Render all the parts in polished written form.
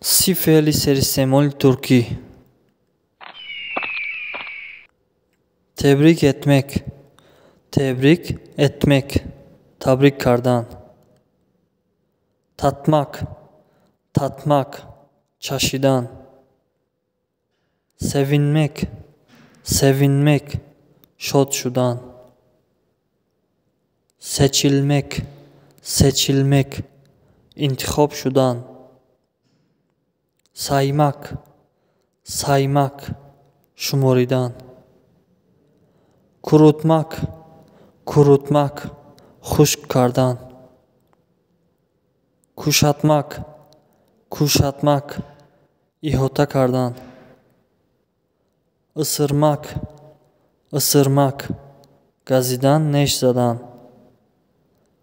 Si fe'li serisemol Türki. Tebrik etmek. Tebrik etmek. Tabrik kardan. Tatmak. Tatmak. Çaşıdan. Sevinmek. Sevinmek. Şotşudan. Seçilmek. Seçilmek. İntihopşudan. Saymak. Saymak. Şumoridan. Kurutmak. Kurutmak. Xuşk kardan. Kuşatmak. Kuşatmak. İhota kardan. Isırmak. Isırmak. Gazidan neşzadan.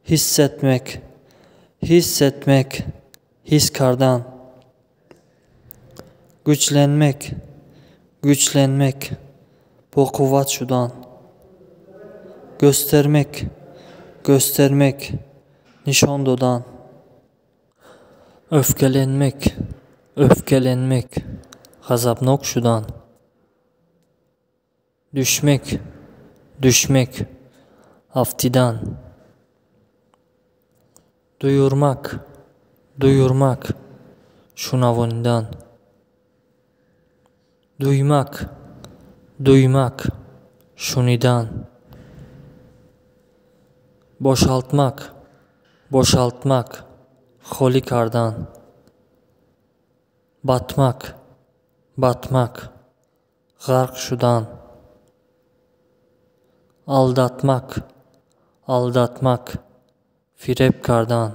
Hissetmek. Hissetmek. His kardan. Güçlenmek. Güçlenmek. Bokuvat şudan. Göstermek. Göstermek. Nişondodan. Öfkelenmek. Öfkelenmek. Gazapnok şudan. Düşmek. Düşmek. Aftidan. Duyurmak. Duyurmak. Şunavonidan. Duymak. Duymak. Şunidan. Boşaltmak. Boşaltmak. Holikardan. Batmak. Batmak. Gark şudan. Aldatmak. Aldatmak. Firep kardan.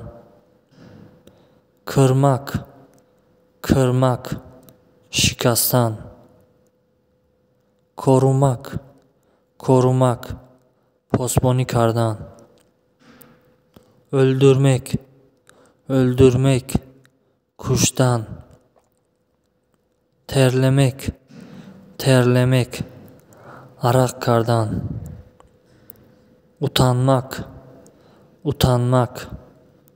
Kırmak. Kırmak. Şikastan. Korumak. Korumak. Posboni kardan. Öldürmek. Öldürmek. Kuştan. Terlemek. Terlemek. Arak kardan. Utanmak. Utanmak.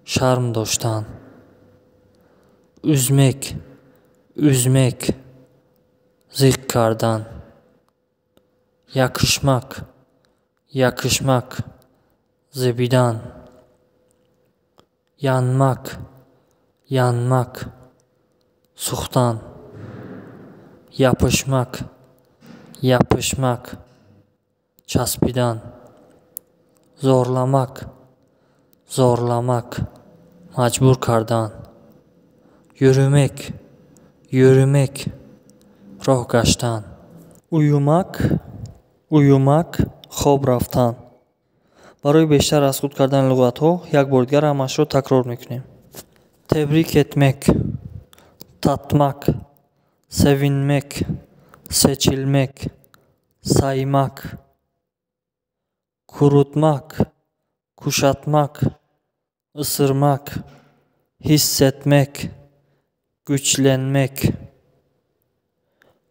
Şarmdoştan. Üzmek. Üzmek. Zik kardan. Yakışmak. Yakışmak. Zebidan. Yanmak. Yanmak. Suhtan. Yapışmak. Yapışmak. Çaspidan. Zorlamak. Zorlamak. Macbur kardan. Yürümek. Yürümek. Rohgaştan. Uyumak. Uyуmak. Хоб рафтан. Барои бештар аз худ кардани луғатҳо як бор дигар ҳамашро такрор мекунем. Тебрик etmek. Tatmak. Sevinmek. Seçilmek. Saymak. Kurutmak. Kuşatmak. Isırmak. Hissetmek. Güçlenmek.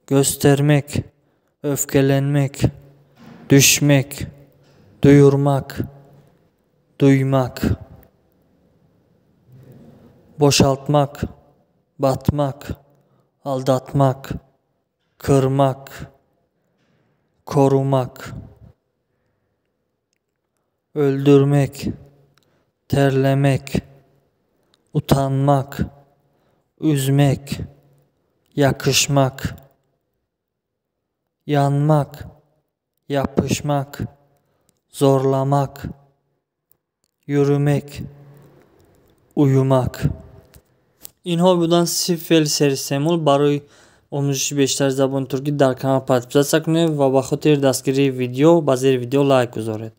Göstermek. Öfkelenmek. Düşmek. Duyurmak. Duymak. Boşaltmak. Batmak. Aldatmak. Kırmak. Korumak. Öldürmek. Terlemek. Utanmak. Üzmek. Yakışmak. Yanmak. Yapışmak. Zorlamak. Yürümek. Uyumak. اینها بودن 30 فعل سریع‌العمل برای آموزش بیشتر زبان ترکی. در کانال پادپزد کنید و به خاطر دستگیری ویدیو با زیر ویدیو لایک گذارید.